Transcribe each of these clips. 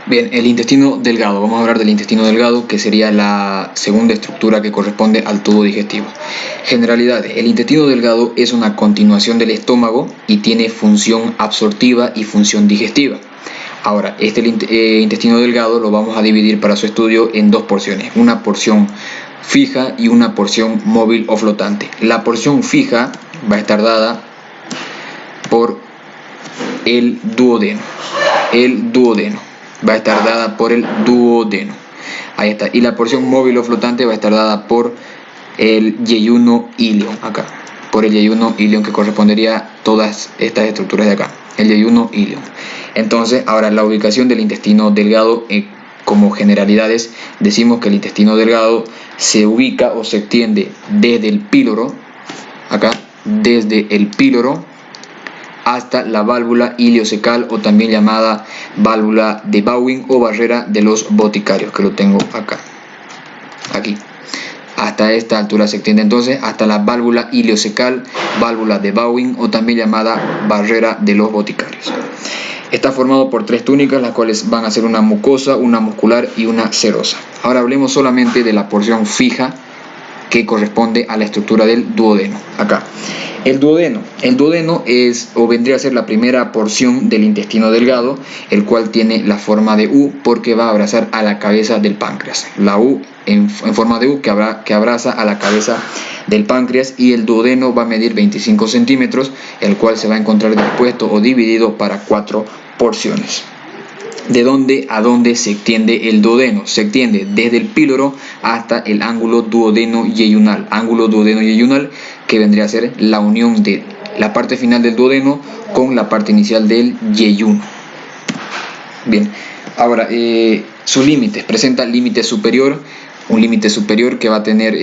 Bien, el intestino delgado. Vamos a hablar del intestino delgado, que sería la segunda estructura que corresponde al tubo digestivo. Generalidades. El intestino delgado es una continuación del estómago y tiene función absortiva y función digestiva. Ahora, este intestino delgado lo vamos a dividir para su estudio en dos porciones. Una porción fija y una porción móvil o flotante. La porción fija va a estar dada por el duodeno. El duodeno va a estar dada por el duodeno. Ahí está. Y la porción móvil o flotante va a estar dada por el yeyuno ilion, acá. Por el yeyuno ilion, que correspondería a todas estas estructuras de acá. El yeyuno ilion. Entonces, ahora la ubicación del intestino delgado, como generalidades, decimos que el intestino delgado se ubica o se extiende desde el píloro, acá, desde el píloro hasta la válvula ileocecal, o también llamada válvula de Bowen o barrera de los boticarios, que lo tengo acá, aquí. Hasta esta altura se extiende entonces hasta la válvula ileocecal, válvula de Bowen o también llamada barrera de los boticarios. Está formado por tres túnicas, las cuales van a ser una mucosa, una muscular y una serosa. Ahora hablemos solamente de la porción fija, que corresponde a la estructura del duodeno. Acá, el duodeno es, o vendría a ser, la primera porción del intestino delgado, el cual tiene la forma de U porque va a abrazar a la cabeza del páncreas. La U en forma de U que abraza a la cabeza del páncreas, y el duodeno va a medir 25 centímetros, el cual se va a encontrar dispuesto o dividido para 4 porciones. ¿De dónde a dónde se extiende el duodeno? Se extiende desde el píloro hasta el ángulo duodeno-yeyunal. Ángulo duodeno-yeyunal, que vendría a ser la unión de la parte final del duodeno con la parte inicial del yeyuno. Bien, ahora sus límites. Presenta límite superior, un límite superior que va a tener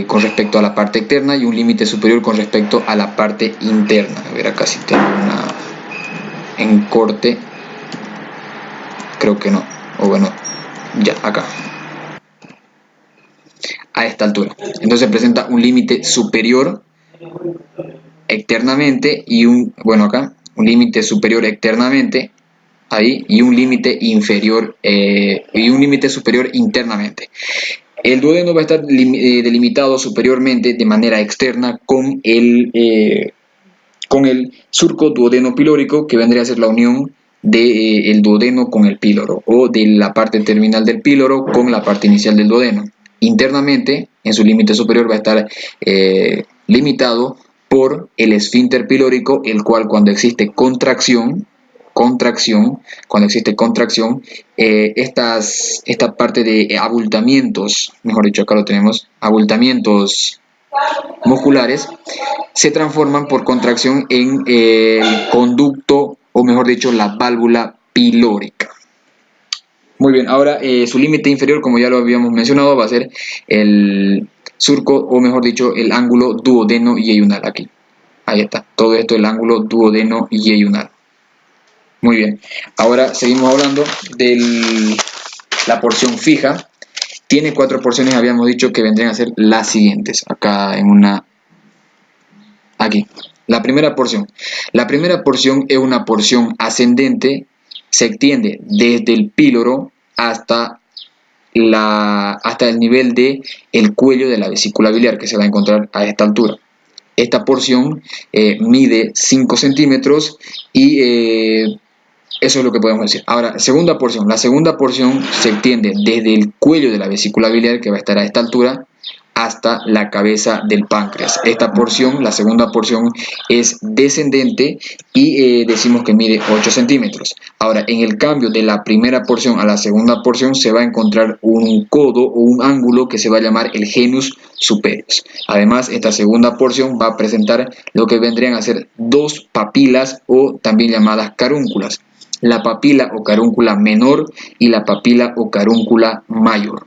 con respecto a la parte externa, y un límite superior con respecto a la parte interna. A ver, acá sí tengo una en corte. Creo que no, o bueno, ya, acá, a esta altura. Entonces presenta un límite superior externamente y un límite superior externamente, ahí, y un límite inferior y un límite superior internamente. El duodeno va a estar delimitado superiormente de manera externa con el surco duodeno pilórico, que vendría a ser la unión del duodeno con el píloro, o de la parte terminal del píloro con la parte inicial del duodeno. Internamente, en su límite superior, va a estar limitado por el esfínter pilórico, el cual, cuando existe contracción, esta parte de abultamientos, mejor dicho, acá lo tenemos, abultamientos musculares, se transforman por contracción en el conducto, o mejor dicho, la válvula pilórica. Muy bien, ahora su límite inferior, como ya lo habíamos mencionado, va a ser el surco, o mejor dicho, el ángulo duodeno-yeyunal, aquí. Ahí está, todo esto, el ángulo duodeno-yeyunal. Muy bien, ahora seguimos hablando de la porción fija. Tiene 4 porciones, habíamos dicho, que vendrían a ser las siguientes. Acá en aquí. La primera porción es una porción ascendente, se extiende desde el píloro hasta el nivel de el cuello de la vesícula biliar, que se va a encontrar a esta altura. Esta porción mide 5 centímetros y eso es lo que podemos decir. Ahora, la segunda porción se extiende desde el cuello de la vesícula biliar, que va a estar a esta altura, hasta la cabeza del páncreas. Esta porción, la segunda porción, es descendente y decimos que mide 8 centímetros. Ahora, en el cambio de la primera porción a la segunda porción, se va a encontrar un codo o un ángulo que se va a llamar el genus superius. Además, esta segunda porción va a presentar lo que vendrían a ser dos papilas, o también llamadas carúnculas. La papila o carúncula menor y la papila o carúncula mayor.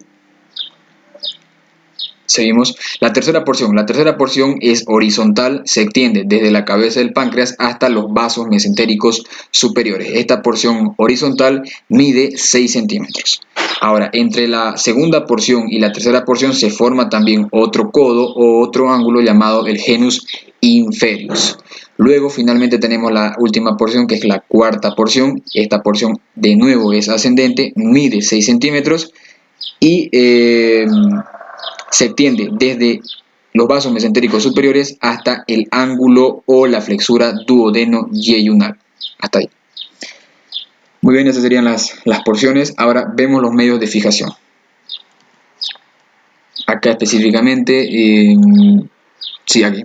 Seguimos. La tercera porción es horizontal, se extiende desde la cabeza del páncreas hasta los vasos mesentéricos superiores. Esta porción horizontal mide 6 centímetros. Ahora, entre la segunda porción y la tercera porción se forma también otro codo o otro ángulo llamado el genus inferius. Luego finalmente tenemos la última porción, que es la cuarta porción. Esta porción de nuevo es ascendente, mide 6 centímetros y se extiende desde los vasos mesentéricos superiores hasta el ángulo o la flexura duodeno-yeyunal. Hasta ahí. Muy bien, esas serían las porciones. Ahora vemos los medios de fijación. Acá específicamente, sí, aquí.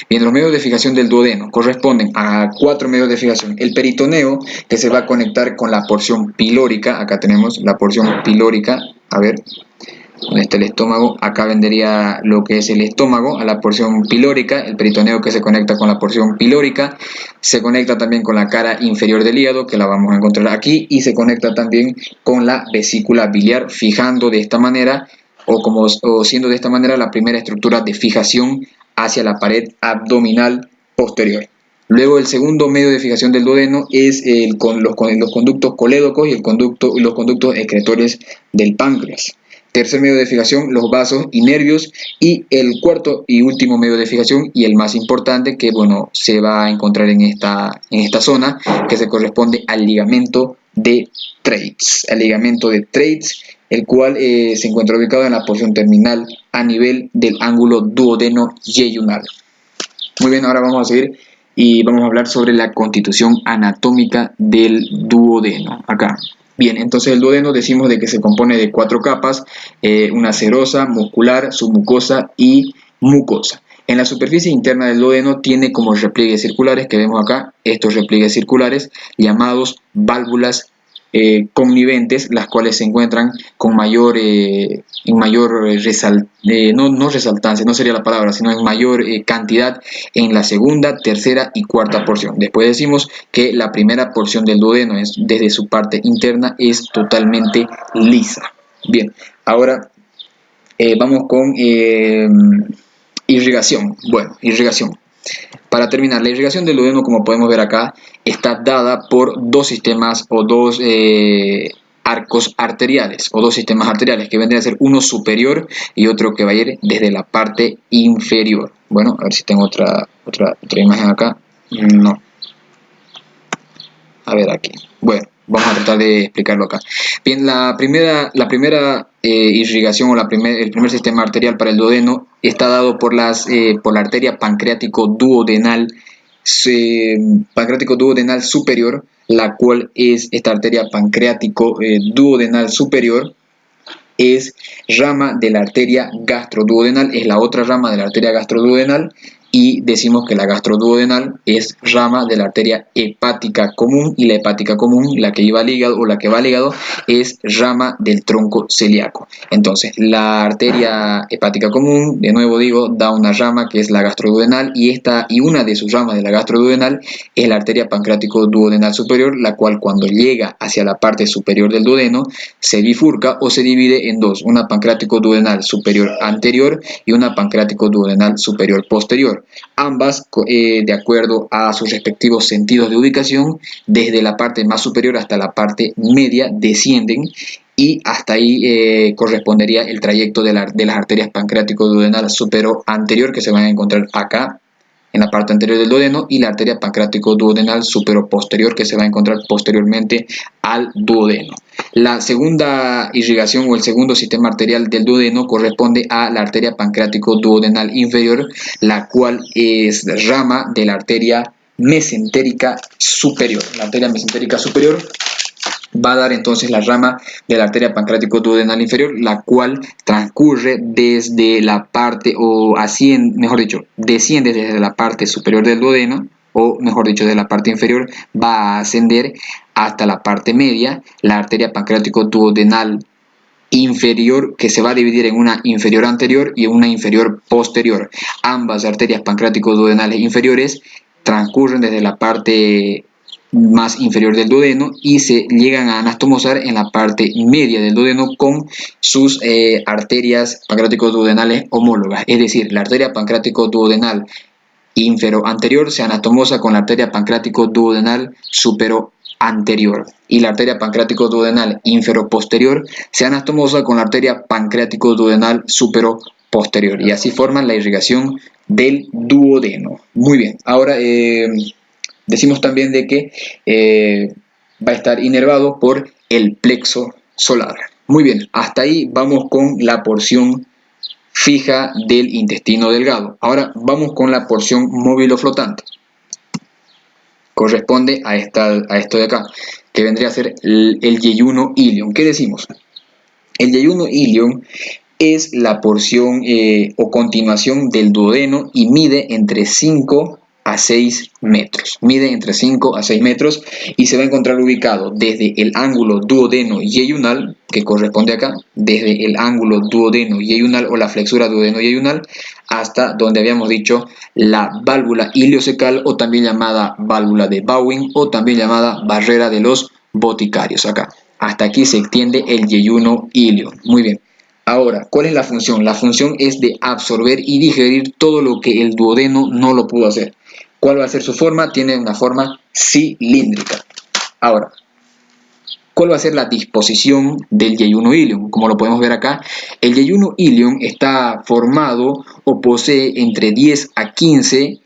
Bien, los medios de fijación del duodeno corresponden a 4 medios de fijación. El peritoneo, que se va a conectar con la porción pilórica. Acá tenemos la porción pilórica. A ver, donde está el estómago, acá vendría lo que es el estómago a la porción pilórica, el peritoneo que se conecta con la porción pilórica, se conecta también con la cara inferior del hígado, que la vamos a encontrar aquí, y se conecta también con la vesícula biliar, fijando de esta manera, o siendo de esta manera la primera estructura de fijación hacia la pared abdominal posterior. Luego el segundo medio de fijación del duodeno es los conductos colédocos y los conductos excretores del páncreas. Tercer medio de fijación, los vasos y nervios. Y el cuarto y último medio de fijación, y el más importante, que bueno, se va a encontrar en esta zona, que se corresponde al ligamento de Treitz. El ligamento de Treitz, el cual se encuentra ubicado en la porción terminal a nivel del ángulo duodeno-yeyunal. Muy bien, ahora vamos a seguir y vamos a hablar sobre la constitución anatómica del duodeno. Acá. Bien, entonces el duodeno decimos de que se compone de 4 capas, una serosa, muscular, submucosa y mucosa. En la superficie interna del duodeno tiene como repliegues circulares, que vemos acá, estos repliegues circulares llamados válvulas conniventes, las cuales se encuentran con mayor resaltancia, no sería la palabra, sino en mayor cantidad en la segunda, tercera y cuarta porción. Después decimos que la primera porción del duodeno desde su parte interna es totalmente lisa. Bien, ahora vamos con irrigación. Bueno, irrigación. Para terminar, la irrigación del duodeno, como podemos ver acá, está dada por dos sistemas o dos arcos arteriales o dos sistemas arteriales, que vendría a ser uno superior y otro que va a ir desde la parte inferior. Bueno, a ver si tengo otra imagen acá. No. A ver aquí. Bueno, vamos a tratar de explicarlo acá. Bien, la primera irrigación o el primer sistema arterial para el duodeno está dado por la arteria pancreático duodenal superior, la cual es esta arteria pancreático duodenal superior, es rama de la arteria gastroduodenal, es la otra rama de la arteria gastroduodenal, y decimos que la gastroduodenal es rama de la arteria hepática común, y la hepática común, la que iba al hígado o la que va al hígado, es rama del tronco celíaco. Entonces, la arteria hepática común, de nuevo digo, da una rama que es la gastroduodenal, y una de sus ramas de la gastroduodenal es la arteria pancreático duodenal superior, la cual cuando llega hacia la parte superior del duodeno se bifurca o se divide en dos, una pancreático duodenal superior anterior y una pancreático duodenal superior posterior. Ambas, de acuerdo a sus respectivos sentidos de ubicación, desde la parte más superior hasta la parte media descienden, y hasta ahí correspondería el trayecto de las arterias pancreático duodenal superior anterior, que se van a encontrar acá en la parte anterior del duodeno, y la arteria pancreático duodenal superior posterior, que se va a encontrar posteriormente al duodeno. La segunda irrigación o el segundo sistema arterial del duodeno corresponde a la arteria pancreático duodenal inferior, la cual es rama de la arteria mesentérica superior. La arteria mesentérica superior va a dar entonces la rama de la arteria pancreático duodenal inferior, la cual transcurre desde la parte, desciende desde la parte superior del duodeno, o mejor dicho, de la parte inferior, va a ascender hasta la parte media, la arteria pancreático duodenal inferior, que se va a dividir en una inferior anterior y en una inferior posterior. Ambas arterias pancreático duodenales inferiores transcurren desde la parte más inferior del duodeno y se llegan a anastomosar en la parte media del duodeno con sus arterias pancreático duodenales homólogas. Es decir, la arteria pancreático duodenal infero anterior se anastomosa con la arteria pancreático duodenal supero anterior, y la arteria pancreático duodenal infero posterior se anastomosa con la arteria pancreático duodenal supero posterior, y así forman la irrigación del duodeno. Muy bien, ahora decimos también de que va a estar inervado por el plexo solar. Muy bien, hasta ahí vamos con la porción fija del intestino delgado. Ahora vamos con la porción móvil o flotante. Corresponde a esto de acá, que vendría a ser el yeyuno ilion. ¿Qué decimos? El yeyuno ilion es la porción o continuación del duodeno y mide entre 5 a 6 metros. Mide entre 5 a 6 metros y se va a encontrar ubicado desde el ángulo duodeno-yeyunal, que corresponde acá, desde el ángulo duodeno-yeyunal o la flexura duodeno-yeyunal, hasta donde habíamos dicho la válvula iliocecal, o también llamada válvula de Bowen, o también llamada barrera de los boticarios. Acá, hasta aquí se extiende el yeyuno ilion. Muy bien. Ahora, ¿cuál es la función? La función es de absorber y digerir todo lo que el duodeno no lo pudo hacer. ¿Cuál va a ser su forma? Tiene una forma cilíndrica. Ahora, ¿cuál va a ser la disposición del yeyuno ilion? Como lo podemos ver acá, el yeyuno ilion está formado o posee entre 10 a 15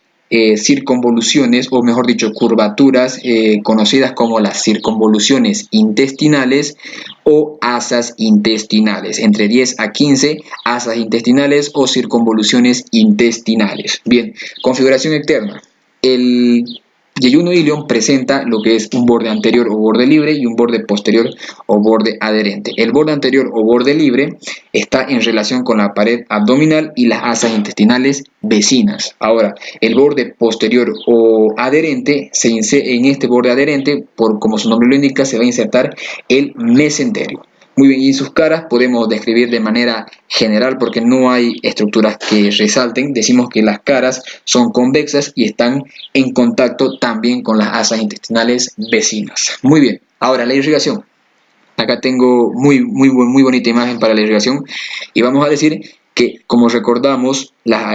circunvoluciones, o mejor dicho, curvaturas conocidas como las circunvoluciones intestinales o asas intestinales. Entre 10 a 15 asas intestinales o circunvoluciones intestinales. Bien, configuración externa. El yeyuno ilion presenta lo que es un borde anterior o borde libre y un borde posterior o borde adherente. El borde anterior o borde libre está en relación con la pared abdominal y las asas intestinales vecinas. Ahora, el borde posterior o adherente, en este borde adherente, como su nombre lo indica, se va a insertar el mesenterio. Muy bien, y sus caras podemos describir de manera general porque no hay estructuras que resalten. Decimos que las caras son convexas y están en contacto también con las asas intestinales vecinas. Muy bien, ahora la irrigación. Acá tengo muy bonita imagen para la irrigación y vamos a decir que, como recordamos, las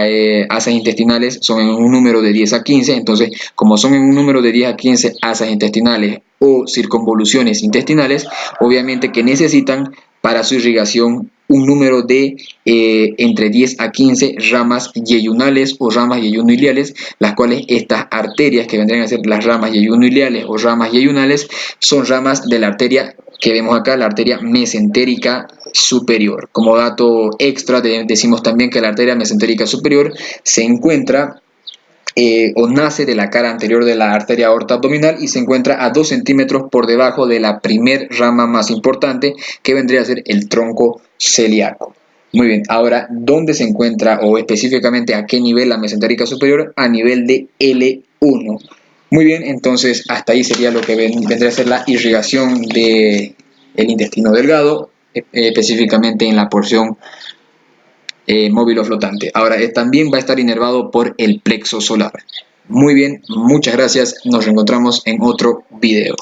asas intestinales son en un número de 10 a 15, entonces como son en un número de 10 a 15 asas intestinales o circunvoluciones intestinales, obviamente que necesitan para su irrigación un número de entre 10 a 15 ramas yeyunales o ramas yeyunoiliales, las cuales estas arterias que vendrían a ser las ramas yeyunoiliales o ramas yeyunales son ramas de la arteria que vemos acá, la arteria mesentérica superior. Como dato extra decimos también que la arteria mesentérica superior se encuentra o nace de la cara anterior de la arteria aorta abdominal y se encuentra a 2 centímetros por debajo de la primer rama más importante, que vendría a ser el tronco celíaco. Muy bien, ahora, ¿dónde se encuentra o específicamente a qué nivel la mesentérica superior? A nivel de L1. Muy bien, entonces hasta ahí sería lo que vendría a ser la irrigación del intestino delgado, específicamente en la porción móvil o flotante. Ahora, también va a estar inervado por el plexo solar. Muy bien, muchas gracias, nos reencontramos en otro video.